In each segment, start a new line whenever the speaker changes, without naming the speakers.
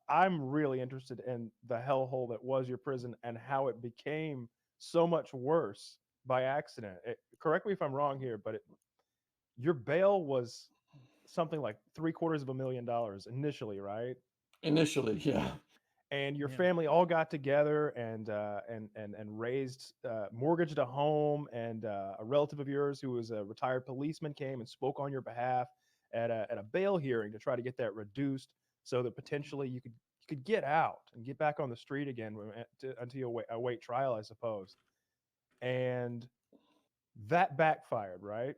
I'm really interested in the hellhole that was your prison and how it became so much worse by accident. Correct me if I'm wrong here, but your bail was something like $750,000 initially, right?
Initially, yeah.
And your
Yeah.
family all got together and raised, mortgaged a home, and a relative of yours who was a retired policeman came and spoke on your behalf at a bail hearing to try to get that reduced so that potentially you could get out and get back on the street again until you await trial, I suppose. And that backfired, right?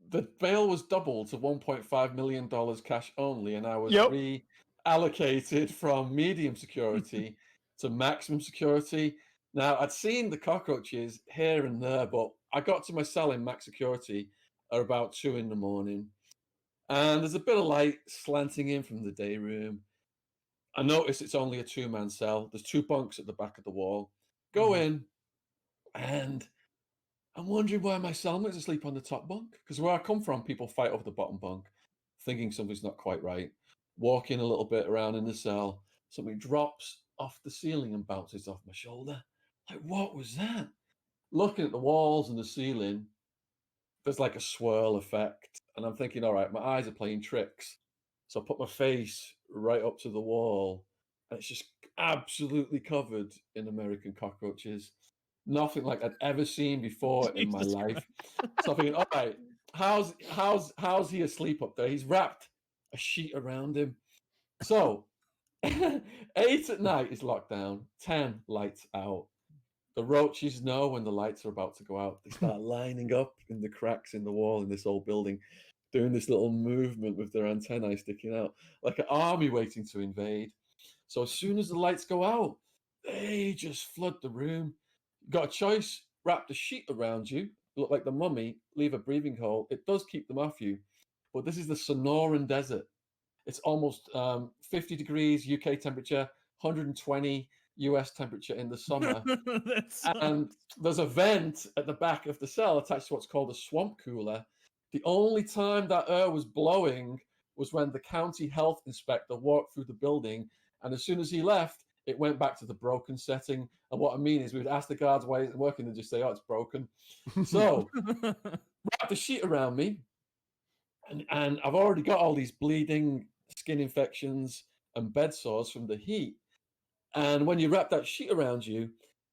The bail was doubled to $1.5 million cash only, and I was
Yep.
reallocated from medium security to maximum security. Now, I'd seen the cockroaches here and there, but I got to my cell in max security at about 2 in the morning. And there's a bit of light slanting in from the day room. I notice it's only a 2-man cell. There's 2 bunks at the back of the wall. Go in, and I'm wondering why my cellmate's asleep on the top bunk. Because where I come from, people fight over the bottom bunk, thinking something's not quite right. Walking a little bit around in the cell, something drops off the ceiling and bounces off my shoulder. Like, what was that? Looking at the walls and the ceiling, there's like a swirl effect. And I'm thinking, all right, my eyes are playing tricks. So I put my face right up to the wall, and it's just absolutely covered in American cockroaches. Nothing like I'd ever seen before in my life. So I'm thinking, all right, how's he asleep up there? He's wrapped a sheet around him. So 8 at night is locked down, 10 lights out. The roaches know when the lights are about to go out. They start lining up in the cracks in the wall in this old building, doing this little movement with their antennae sticking out, like an army waiting to invade. So as soon as the lights go out, they just flood the room. Got a choice: wrap the sheet around you, look like the mummy, leave a breathing hole. It does keep them off you, but this is the Sonoran Desert. It's almost 50 degrees UK temperature, 120 US temperature in the summer. And there's a vent at the back of the cell attached to what's called a swamp cooler. The only time that air was blowing was when the county health inspector walked through the building, and as soon as he left, it went back to the broken setting. And what I mean is, we would ask the guards why it's working and just say, oh, it's broken. So wrap the sheet around me, and I've already got all these bleeding, skin infections, and bed sores from the heat. And when you wrap that sheet around you,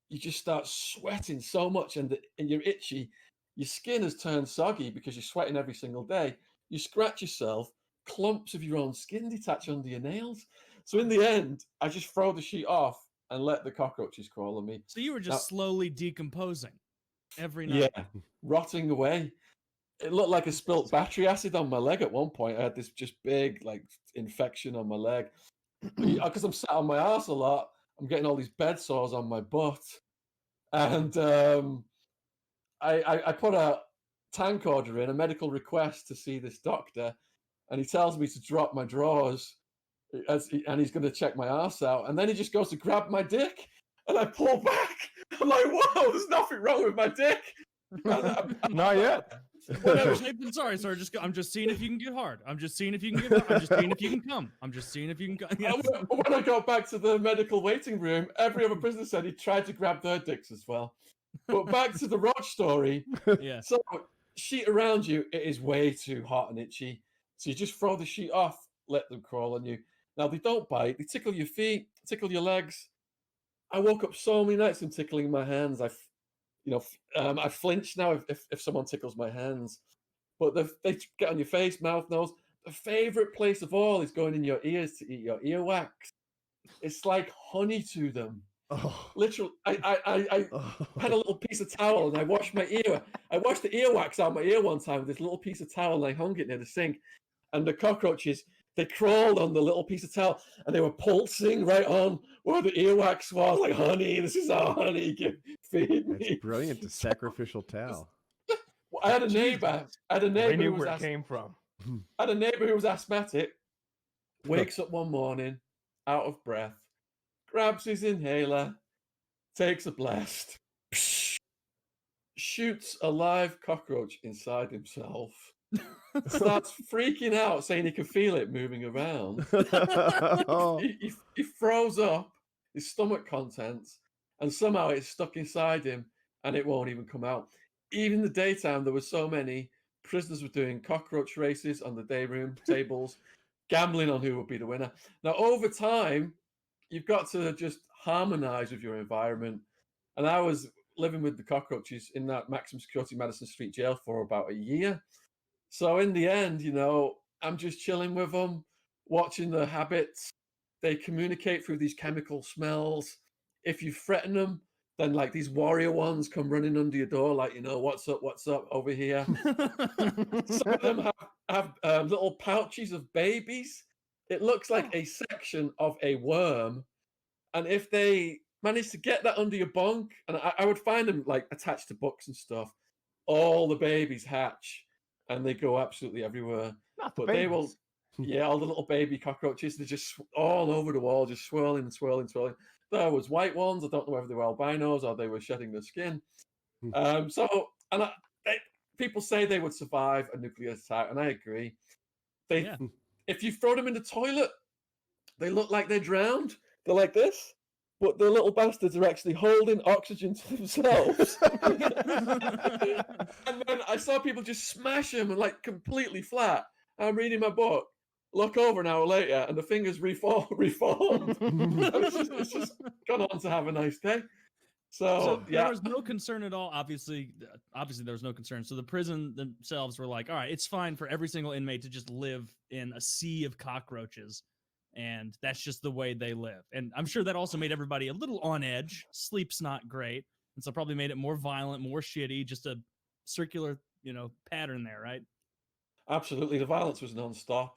you just start sweating so much, and you're itchy. Your skin has turned soggy because you're sweating every single day. You scratch yourself, clumps of your own skin detach under your nails. So in the end, I just throw the sheet off and let the cockroaches crawl on me.
So you were just slowly decomposing every night.
Yeah, rotting away. It looked like I spilt battery acid on my leg at one point. I had this just big like infection on my leg. Because I'm sat on my arse a lot, I'm getting all these bed sores on my butt. And I put a tank order in, a medical request to see this doctor, and he tells me to drop my drawers, and he's going to check my arse out. And then he just goes to grab my dick, and I pull back. I'm like, whoa, there's nothing wrong with my dick.
Not yet.
Whatever. Sorry. I'm just seeing if you can get hard. I'm just seeing if you can get hard. I'm just seeing if you can come. I'm just seeing if you can come. Yes.
When I got back to the medical waiting room, every other prisoner said he tried to grab their dicks as well. But back to the roach story.
Yeah.
So sheet around you, it is way too hot and itchy. So you just throw the sheet off, let them crawl on you. Now they don't bite. They tickle your feet, tickle your legs. I woke up so many nights from tickling my hands. I flinch now if someone tickles my hands. But they get on your face, mouth, nose. The favorite place of all is going in your ears to eat your earwax. It's like honey to them.
Oh.
Literally, I had a little piece of towel and I washed my ear. I washed the earwax out my ear one time with this little piece of towel, and I hung it near the sink. And the cockroaches, they crawled on the little piece of towel and they were pulsing right on where the earwax was. Like, honey, this is our honey. Feed me.
That's brilliant. The sacrificial towel.
I had a neighbor.
They knew where it came from.
I had a neighbor who was asthmatic. Wakes up one morning, out of breath, grabs his inhaler, takes a blast, shoots a live cockroach inside himself. starts freaking out, saying he can feel it moving around.
Oh.
He froze up his stomach contents, and somehow it's stuck inside him, and it won't even come out. Even in the daytime, there were so many prisoners were doing cockroach races on the day room tables, gambling on who would be the winner. Now, over time, you've got to just harmonize with your environment. And I was living with the cockroaches in that maximum security Madison Street jail for about a year. So in the end, I'm just chilling with them, watching their habits. They communicate through these chemical smells. If you threaten them, then like these warrior ones come running under your door, like, what's up over here. Some of them have little pouches of babies. It looks like a section of a worm. And if they manage to get that under your bunk, and I would find them like attached to books and stuff, all the babies hatch and they go absolutely everywhere.
Not the
But they will,
babies.
yeah, all the little baby cockroaches, they're just all over the wall, just swirling and swirling and swirling. There was white ones. I don't know whether they were albinos or they were shedding their skin. People say they would survive a nuclear attack, and I agree. If you throw them in the toilet, they look like they're drowned. They're like this, but the little bastards are actually holding oxygen to themselves. And then I saw people just smash them and like completely flat. I'm reading my book, look over an hour later, and the fingers reformed. it's just gone on to have a nice day. So
there was no concern at all. Obviously there was no concern. So the prison themselves were like, all right, it's fine for every single inmate to just live in a sea of cockroaches. And that's just the way they live. And I'm sure that also made everybody a little on edge. Sleep's not great. And so probably made it more violent, more shitty, just a circular, pattern there, right?
Absolutely. The violence was nonstop.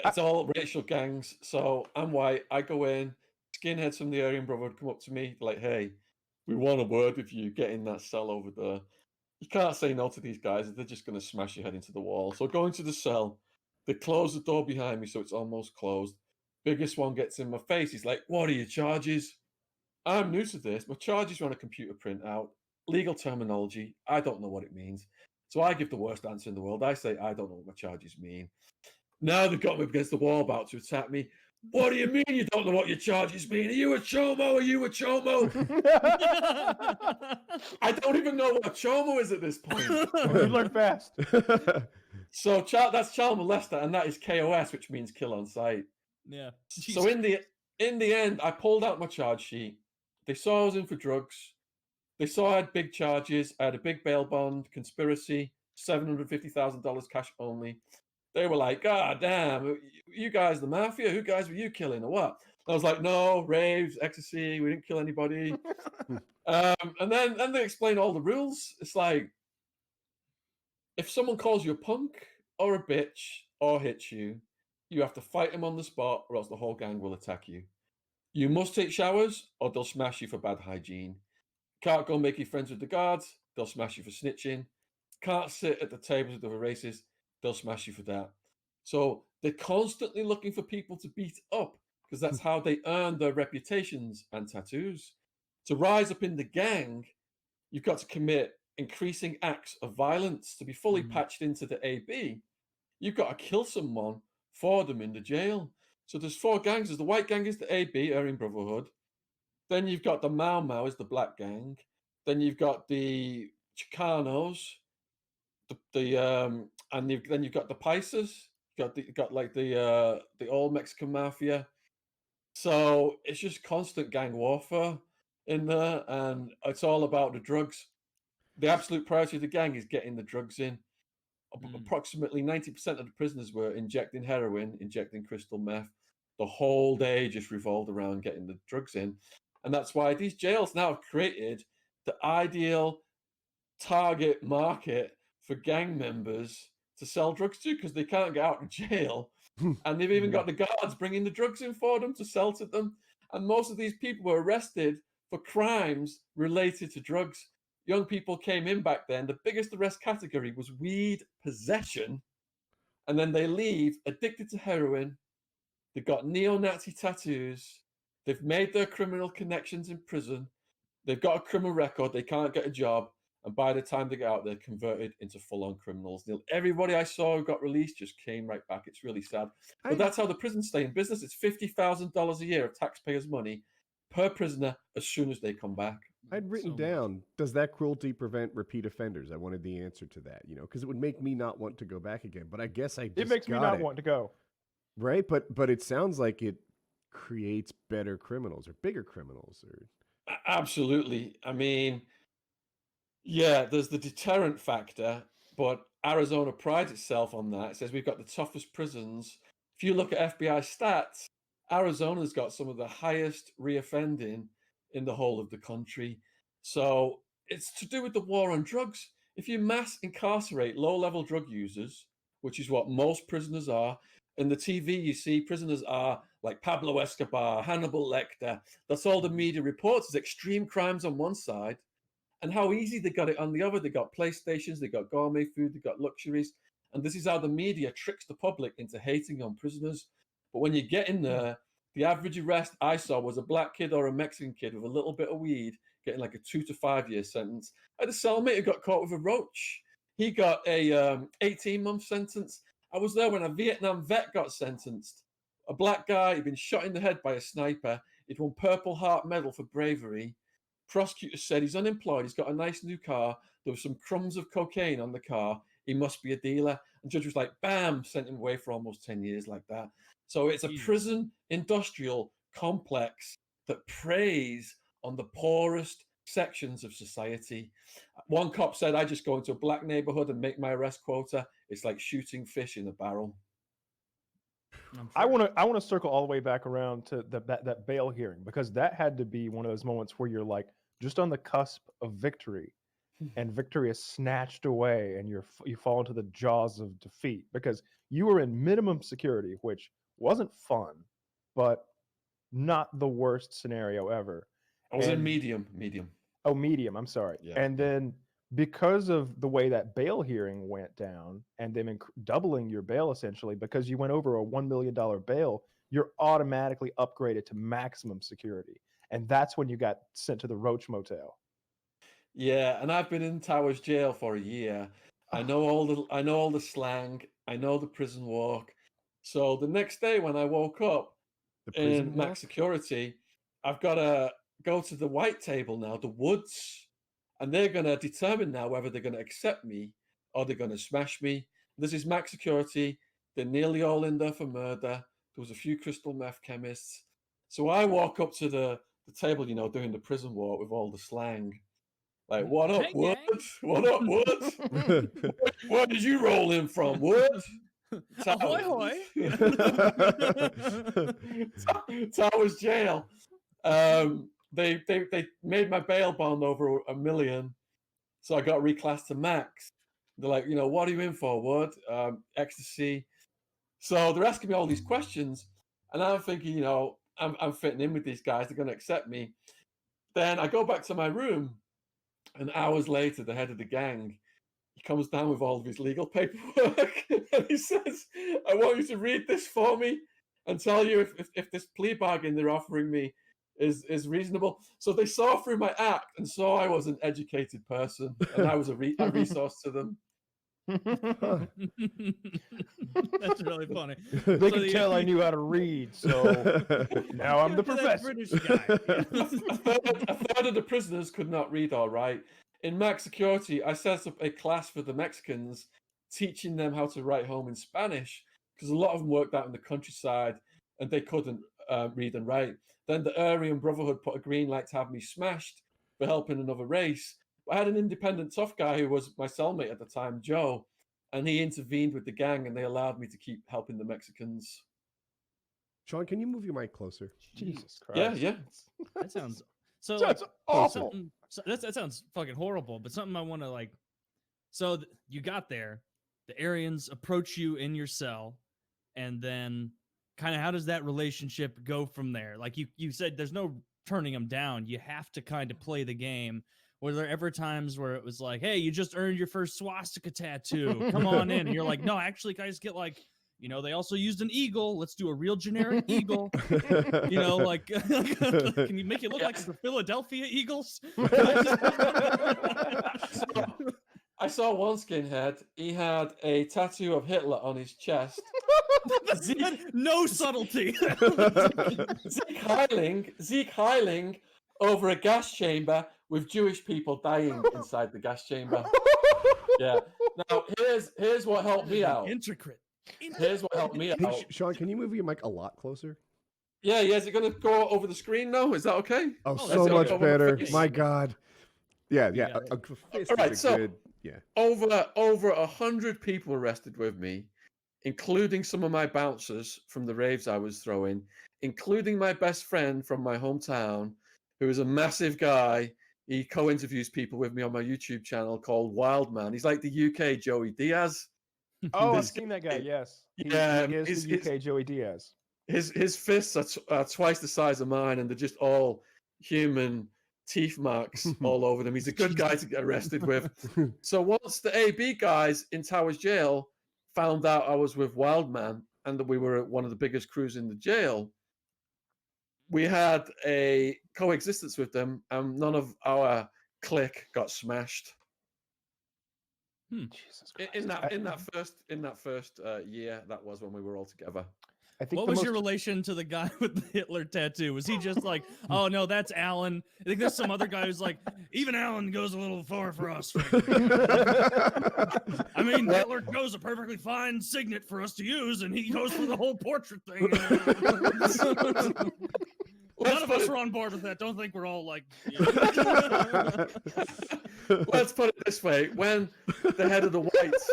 It's all racial gangs. So I'm white. I go in. Skinheads from the Aryan Brotherhood come up to me like, hey, we want a word with you. Get in that cell over there. You can't say no to these guys. They're just going to smash your head into the wall. So go into the cell. They close the door behind me so it's almost closed. Biggest one gets in my face. He's like, what are your charges? I'm new to this. My charges are on a computer printout. Legal terminology. I don't know what it means. So I give the worst answer in the world. I say, I don't know what my charges mean. Now they've got me against the wall about to attack me. What do you mean you don't know what your charges mean? Are you a chomo? Are you a chomo? I don't even know what a chomo is at this point.
You learn fast.
So that's child molester, and that is KOS, which means kill on sight.
Yeah.
So in the end, I pulled out my charge sheet. They saw I was in for drugs. They saw I had big charges. I had a big bail bond, conspiracy, $750,000 cash only. They were like, God damn, you guys the mafia? Who guys were you killing or what? I was like, no, raves, ecstasy, we didn't kill anybody. And then they explain all the rules. It's like, if someone calls you a punk or a bitch or hits you, you have to fight them on the spot or else the whole gang will attack you. You must take showers or they'll smash you for bad hygiene. Can't go making friends with the guards, they'll smash you for snitching. Can't sit at the tables with other races, they'll smash you for that. So they're constantly looking for people to beat up because that's how they earn their reputations and tattoos. To rise up in the gang, you've got to commit increasing acts of violence to be fully patched into the AB. You've got to kill someone for them in the jail. So there's 4 gangs. There's the white gang is the AB, Aryan Brotherhood. Then you've got the Mau Mau is the black gang. Then you've got the Chicanos, then you've got the Paisas. You've got like the old Mexican mafia. So it's just constant gang warfare in there, and it's all about the drugs. The absolute priority of the gang is getting the drugs in. Approximately 90% of the prisoners were injecting heroin, injecting crystal meth. The whole day just revolved around getting the drugs in. And that's why these jails now have created the ideal target market for gang members to sell drugs to because they can't get out of jail. And they've even got the guards bringing the drugs in for them to sell to them. And most of these people were arrested for crimes related to drugs. Young people came in back then. The biggest arrest category was weed possession. And then they leave addicted to heroin. They've got neo-Nazi tattoos. They've made their criminal connections in prison. They've got a criminal record. They can't get a job. And by the time they get out, they're converted into full-on criminals. Everybody I saw who got released just came right back. It's really sad. But that's how the prisons stay in business. It's $50,000 a year of taxpayers' money per prisoner as soon as they come back.
I'd written
So
down, does that cruelty prevent repeat offenders? I wanted the answer to that, because it would make me not want to go back again. But I guess I just
It makes me
got
not
it.
want to go.
Right? But it sounds like it creates better criminals or bigger criminals.
Absolutely. I mean, yeah, there's the deterrent factor, but Arizona prides itself on that. It says we've got the toughest prisons. If you look at FBI stats, Arizona's got some of the highest reoffending in the whole of the country. So it's to do with the war on drugs. If you mass incarcerate low-level drug users, which is what most prisoners are, in the TV you see prisoners are like Pablo Escobar, Hannibal Lecter. That's all the media reports is extreme crimes on one side, and how easy they got it on the other. They got PlayStations, they got gourmet food, they got luxuries. And this is how the media tricks the public into hating on prisoners. But when you get in there, the average arrest I saw was a black kid or a Mexican kid with a little bit of weed getting like a 2 to 5 year sentence. I had a cellmate who got caught with a roach. He got a 18-month sentence. I was there when a Vietnam vet got sentenced. A black guy, he'd been shot in the head by a sniper. He'd won Purple Heart Medal for bravery. Prosecutor said he's unemployed. He's got a nice new car. There was some crumbs of cocaine on the car. He must be a dealer. And judge was like, bam, sent him away for almost 10 years like that. So it's a prison industrial complex that preys on the poorest sections of society. One cop said, I just go into a black neighborhood and make my arrest quota. It's like shooting fish in a barrel.
Sure.
I want to circle all the way back around to that bail hearing, because that had to be one of those moments where you're like just on the cusp of victory, and victory is snatched away, and you fall into the jaws of defeat because you were in minimum security, which wasn't fun, but not the worst scenario ever.
I was in medium.
Oh, medium. I'm sorry.
Yeah.
And then because of the way that bail hearing went down and them doubling your bail essentially, because you went over a $1 million bail, you're automatically upgraded to maximum security. And that's when you got sent to the Roach Motel.
Yeah, and I've been in Towers Jail for a year. I know all the slang. I know the prison walk. So the next day when I woke up in max security, I've got to go to the white table now, the woods, and they're going to determine now whether they're going to accept me or they're going to smash me. This is max security. They're nearly all in there for murder. There was a few crystal meth chemists. So I walk up to the table, doing the prison walk with all the slang. Like, what up, Wood? What up, Wood? Where did you roll in from, Wood?
Ahoy, hoy.
Towers Jail. They made my bail bond over $1 million, so I got reclassed to max. They're like, what are you in for, Wood? Ecstasy. So they're asking me all these questions, and I'm thinking, I'm fitting in with these guys. They're going to accept me. Then I go back to my room, and hours later, the head of the gang, he comes down with all of his legal paperwork, and he says, I want you to read this for me and tell you if this plea bargain they're offering me is reasonable. So they saw through my act and saw I was an educated person, and I was a resource to them.
That's really funny.
They could tell I knew how to read, so now I'm the professor.
British guy.
A third of the prisoners could not read or write. In max security, I set up a class for the Mexicans, teaching them how to write home in Spanish, because a lot of them worked out in the countryside and they couldn't read and write. Then the Aryan Brotherhood put a green light to have me smashed for helping another race. I had an independent tough guy who was my cellmate at the time, Joe, and he intervened with the gang and they allowed me to keep helping the Mexicans.
Shaun, can you move your mic closer?
Jesus Christ.
Yeah.
That sounds so.
That's awful.
That sounds fucking horrible. But something I want to like. So you got there, the Aryans approach you in your cell, and then kind of how does that relationship go from there? Like you said, there's no turning them down. You have to kind of play the game. Were there ever times where it was like, hey, you just earned your first swastika tattoo. Come on in. And you're like, no, actually, can I just get like, you know, they also used an eagle. Let's do a real generic eagle. You know, like, can you make it look like the Philadelphia Eagles?
I saw one skinhead. He had a tattoo of Hitler on his chest.
No subtlety.
Zeke Heiling over a gas chamber with Jewish people dying inside the gas chamber. Yeah. Now here's what helped me out.
Intricate.
Here's what helped me
Hey,
out.
Sean, can you move your mic a lot closer?
Yeah. Is it going to go over the screen now? Is that okay?
Oh,
Oh,
so
that's
much
okay.
better.
Face.
My God. Yeah.
got it.
A fist
All right,
is a
so-
good. Yeah.
Over 100 people arrested with me, including some of my bouncers from the raves I was throwing, including my best friend from my hometown, who is a massive guy. He co-interviews people with me on my YouTube channel called Wildman. He's like the UK Joey Diaz.
Oh, I've
This
seen that guy. Yes,
Yeah,
he is the UK Joey Diaz.
His fists are twice the size of mine, and they're just all human teeth marks all over them. He's a good guy to get arrested with. So once the AB guys in Towers Jail found out I was with Wildman and that we were one of the biggest crews in the jail, we had a coexistence with them, and none of our clique got smashed.
Jesus Christ.
In that first year, that was when we were all together.
I think
What was your relation to the guy with the Hitler tattoo? Was he just like, oh no, that's Alan? I think there's some other guy who's like, even Alan goes a little far for us. I mean, Hitler chose a perfectly fine signet for us to use, and he goes for the whole portrait thing. None of us are on board with that. Don't think we're all like.
Let's put it this way: when the head of the whites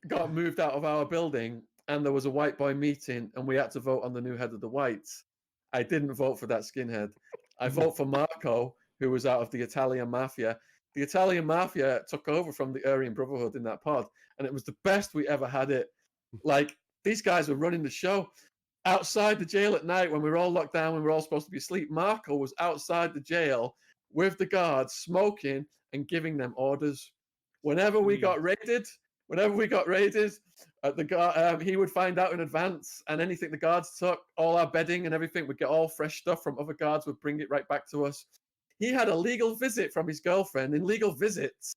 got moved out of our building, and there was a white boy meeting, and we had to vote on the new head of the whites, I didn't vote for that skinhead. I vote for Marco, who was out of the Italian mafia. The Italian mafia took over from the Aryan Brotherhood in that pod, and it was the best we ever had it. Like, these guys were running the show. Outside the jail at night, when we were all locked down, when we were all supposed to be asleep, Marco was outside the jail with the guards, smoking and giving them orders. Whenever we got raided, the guard, he would find out in advance, and anything the guards took, all our bedding and everything, would get all fresh stuff from other guards, would bring it right back to us. He had a legal visit from his girlfriend. In legal visits,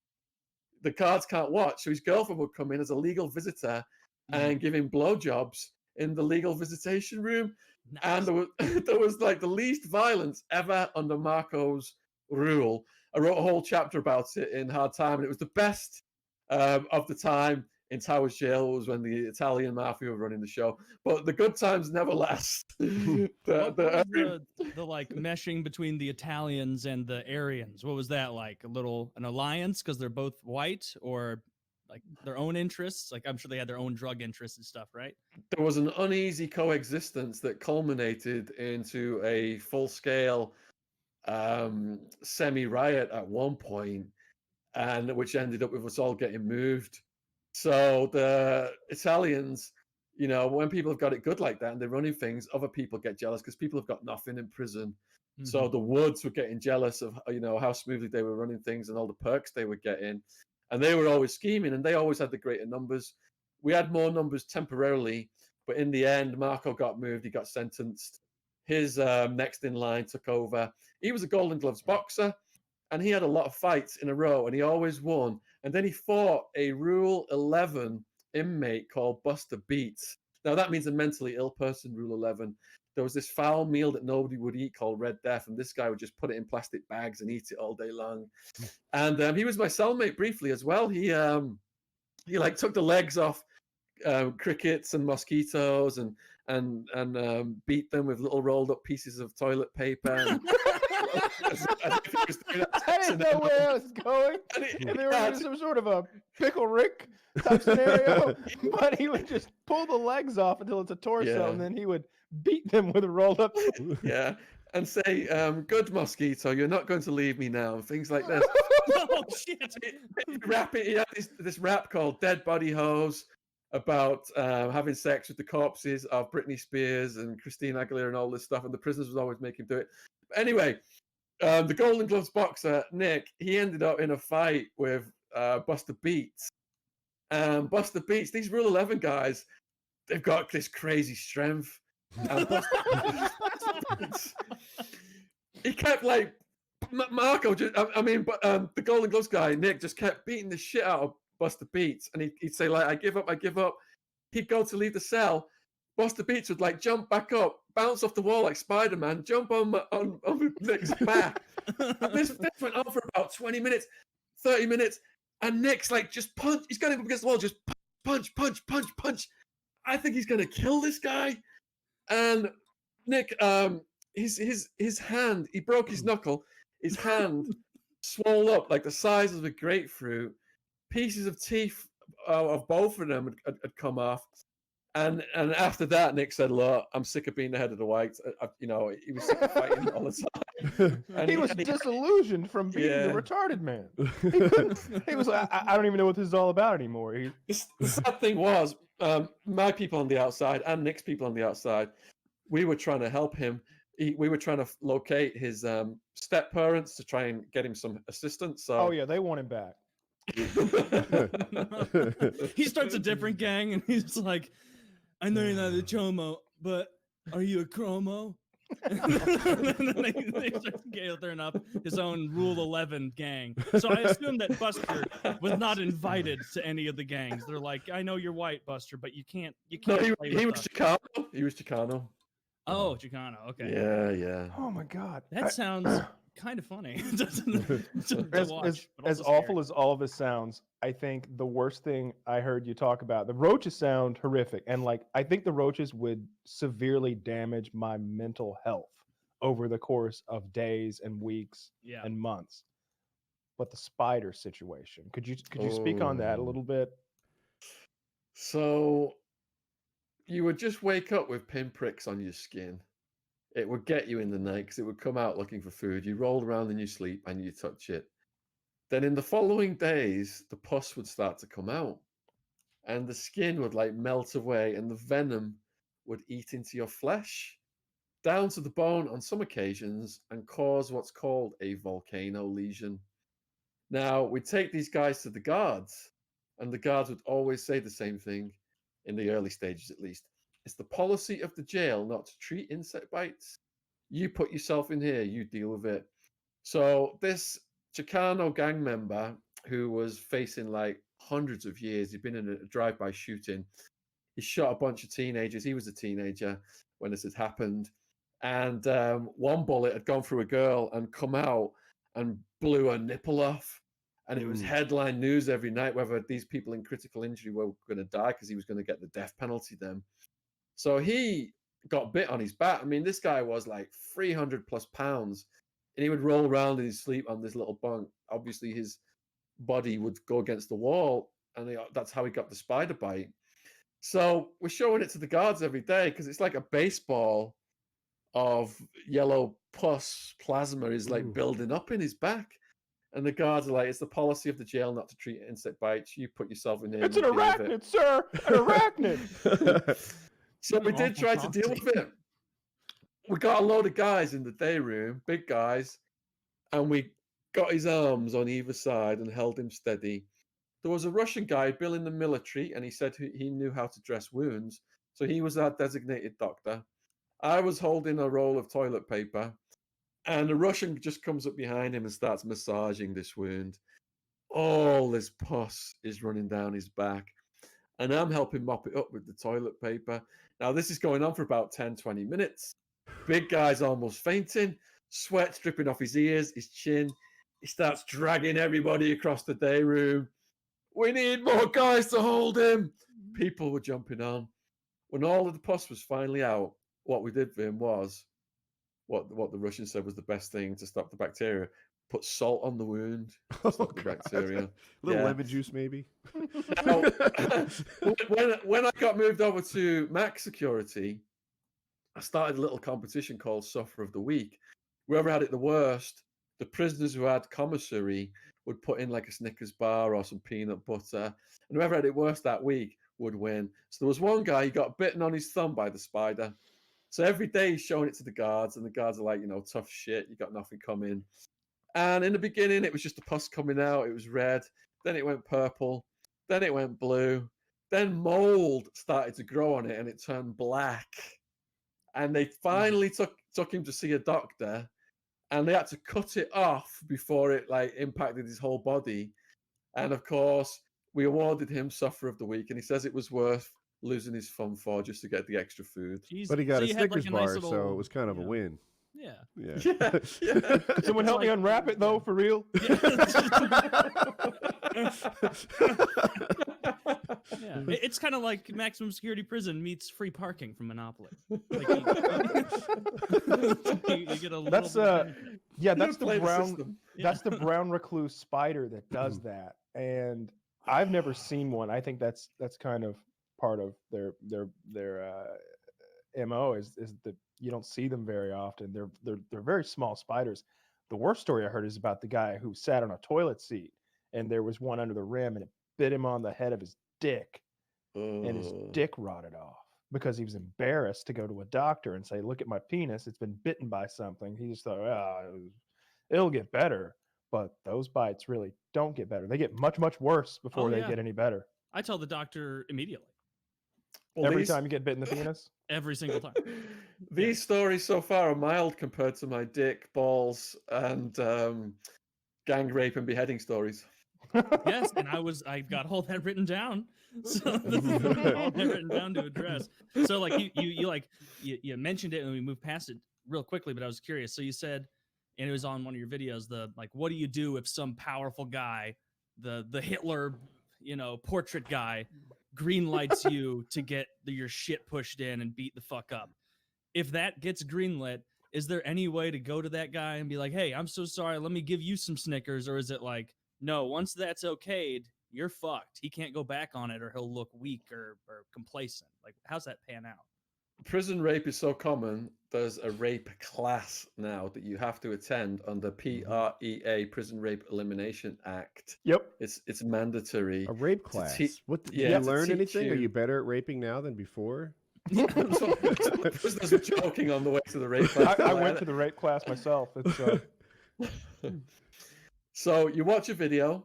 the guards can't watch, so his girlfriend would come in as a legal visitor and give him blowjobs in the legal visitation room.
Nice.
And there was like the least violence ever under Marco's rule. I wrote a whole chapter about it in Hard Time, and it was the best of the time in Towers Jail was when the Italian mafia were running the show. But the good times never last.
What was the like meshing between the Italians and the Aryans? What was that like? An alliance because they're both white, or like their own interests? Like, I'm sure they had their own drug interests and stuff, right?
There was an uneasy coexistence that culminated into a full-scale semi-riot at one point, and which ended up with us all getting moved. So the Italians, you know, when people have got it good like that and they're running things, other people get jealous because people have got nothing in prison.
Mm-hmm.
So the Woods were getting jealous of, you know, how smoothly they were running things and all the perks they were getting. And they were always scheming, and they always had the greater numbers. We had more numbers temporarily, but in the end, Marco got moved. He got sentenced. His next in line took over. He was a Golden Gloves boxer, and he had a lot of fights in a row, and he always won. And then he fought a Rule 11 inmate called Buster Beats. Now, that means a mentally ill person, Rule 11. There was this foul meal that nobody would eat called Red Death, and this guy would just put it in plastic bags and eat it all day long. And he was my cellmate briefly as well. He like took the legs off crickets and mosquitoes and beat them with little rolled up pieces of toilet paper.
I didn't know where I was going. And there was some sort of a Pickle Rick type scenario, but he would just pull the legs off until it's a torso, and then he would beat them with a rolled up.
Yeah, and say, "Good mosquito, you're not going to leave me now." Things like this.
Oh shit!
He had this rap called "Dead Body Hose" about having sex with the corpses of Britney Spears and Christina Aguilera and all this stuff, and the prisoners would always make him do it. But anyway, the Golden Gloves boxer Nick, he ended up in a fight with Buster Beats. Buster Beats, these Rule 11 guys, they've got this crazy strength. And he kept like Marco. The Golden Gloves guy Nick just kept beating the shit out of Buster Beats, and he'd say like, "I give up, I give up." He'd go to leave the cell. Buster Beats would like jump back up, bounce off the wall like Spider-Man, jump on Nick's back. And this went on for about 20 minutes, 30 minutes, and Nick's like just punch. He's going up against the wall, just punch. I think he's gonna kill this guy. And Nick, his hand, he broke his knuckle. His hand swelled up like the size of a grapefruit. Pieces of teeth of both of them had come off. And after that, Nick said, "Look, I'm sick of being the head of the whites." He was sick of fighting all the time.
And he was disillusioned from being the retarded man. He couldn't. He was like, I don't even know what this is all about anymore.
The sad thing was, my people on the outside and Nick's people on the outside, we were trying to help him. We were trying to locate his step parents to try and get him some assistance. So,
oh yeah, they want him back.
He starts a different gang, and he's like, "I know you're not a chomo, but are you a chromo?" And then they start gathering up his own Rule 11 gang. So I assume that Buster was not invited to any of the gangs. They're like, "I know you're white, Buster, but you can't."
No, he was Chicano. He was Chicano.
Oh, Chicano. Okay.
Yeah.
Oh my god,
That sounds kind of funny.
As awful as all of this sounds, I think the worst thing I heard you talk about, the roaches sound horrific, and like I think the roaches would severely damage my mental health over the course of days and weeks and months. But the spider situation, could you speak on that a little bit?
So you would just wake up with pinpricks on your skin. It would get you in the night because it would come out looking for food. You rolled around in your sleep and you touch it. Then in the following days, the pus would start to come out and the skin would like melt away and the venom would eat into your flesh down to the bone on some occasions and cause what's called a volcano lesion. Now, we'd take these guys to the guards and the guards would always say the same thing in the early stages, at least. It's the policy of the jail not to treat insect bites. You put yourself in here, you deal with it. So this Chicano gang member who was facing like hundreds of years, he'd been in a drive-by shooting. He shot a bunch of teenagers. He was a teenager when this had happened. And one bullet had gone through a girl and come out and blew her nipple off. And it was headline news every night whether these people in critical injury were going to die because he was going to get the death penalty then. So he got bit on his back. I mean, this guy was like 300 plus pounds and he would roll around in his sleep on this little bunk. Obviously, his body would go against the wall and that's how he got the spider bite. So we're showing it to the guards every day because it's like a baseball of yellow pus plasma is like building up in his back. And the guards are like, it's the policy of the jail not to treat insect bites. You put yourself in here.
It's an arachnid, sir. An arachnid.
So we did try to deal with it. We got a load of guys in the day room, big guys, and we got his arms on either side and held him steady. There was a Russian guy, Bill, in the military, and he said he knew how to dress wounds. So he was our designated doctor. I was holding a roll of toilet paper, and the Russian just comes up behind him and starts massaging this wound. All this pus is running down his back, and I'm helping mop it up with the toilet paper. Now, this is going on for about 10, 20 minutes. Big guy's almost fainting, sweat dripping off his ears, his chin. He starts dragging everybody across the day room. We need more guys to hold him. People were jumping on. When all of the pus was finally out, what we did for him was what the Russian said was the best thing to stop the bacteria. Put salt on the wound to stop the bacteria.
A little lemon juice, maybe.
Now, when I got moved over to Max Security, I started a little competition called Sufferer of the Week. Whoever had it the worst, the prisoners who had commissary would put in like a Snickers bar or some peanut butter. And whoever had it worst that week would win. So there was one guy, he got bitten on his thumb by the spider. So every day he's showing it to the guards, and the guards are like, tough shit, you got nothing coming. And in the beginning, it was just the pus coming out. It was red. Then it went purple. Then it went blue. Then mold started to grow on it, and it turned black. And they finally took him to see a doctor, and they had to cut it off before it like impacted his whole body. And of course, we awarded him Sufferer of the Week, and he says it was worth losing his thumb for just to get the extra food.
Jeez.
But he got
So
a
you had,
Snickers
like, a
bar,
nice
so
little,
it was kind of a
you know,
win.
Yeah.
Yeah.
Yeah.
Could someone help me
like-
unwrap it though, for real?
Yeah, it's kind of like maximum security prison meets free parking from Monopoly. Like you get a little
That's
bit of benefit.
yeah, that's
You
the
play
brown.
system.
That's the brown recluse spider that does that, and I've never seen one. I think that's kind of part of their mo is that you don't see them very often. They're very small spiders. The worst story I heard is about the guy who sat on a toilet seat and there was one under the rim and it bit him on the head of his dick, and his dick rotted off because he was embarrassed to go to a doctor and say, "Look at my penis, it's been bitten by something." He just thought, it'll get better. But those bites really don't get better. They get much, much worse before they
yeah.
get any better.
I tell the doctor immediately,
Well,
Every
these-
time you get bit in the penis.
every single time.
These stories so far are mild compared to my dick, balls, and gang rape and beheading stories.
Yes, and I've got all that written down. So all that written down to address. So like you mentioned it and we moved past it real quickly, but I was curious. So you said, and it was on one of your videos, the like, what do you do if some powerful guy, the Hitler, portrait guy, green lights you to get your shit pushed in and beat the fuck up? If that gets greenlit, is there any way to go to that guy and be like, "Hey, I'm so sorry, let me give you some Snickers," or is it like, no, once that's okayed, you're fucked. He can't go back on it or he'll look weak or complacent? Like, how's that pan out?
Prison rape is so common, there's a rape class now that you have to attend under PREA, Prison Rape Elimination Act.
Yep.
It's mandatory.
A rape class. What did
yeah,
you
to
learn
teach
anything? Are
you-
you better at raping now than before?
Prisoners are joking on the way to the rape class.
I went to the rape class myself. It's
So you watch a video,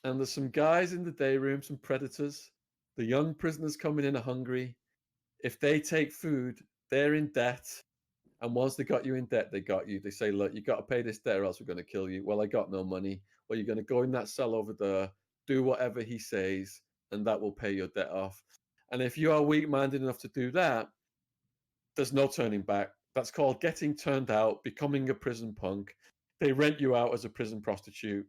and there's some guys in the day room, some predators. The young prisoners coming in are hungry. If they take food, they're in debt. And once they got you in debt, they got you. They say, "Look, you got to pay this debt or else we're going to kill you." "Well, I got no money." "Well, you're going to go in that cell over there, do whatever he says, and that will pay your debt off." And if you are weak-minded enough to do that, there's no turning back. That's called getting turned out, becoming a prison punk. They rent you out as a prison prostitute,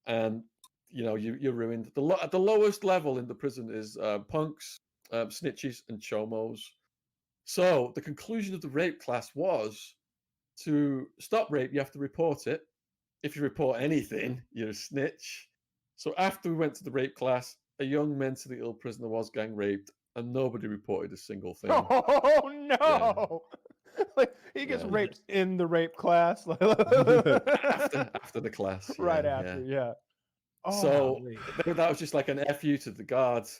and you're ruined. At the lowest level in the prison is punks, snitches, and chomos. So the conclusion of the rape class was, to stop rape, you have to report it. If you report anything, you're a snitch. So after we went to the rape class, a young mentally ill prisoner was gang raped, and nobody reported a single thing.
oh no! Like he gets
Yeah.
raped in the rape class.
after the class.
Right
yeah,
after, yeah. Oh,
So
wait.
that was just like an FU to the guards.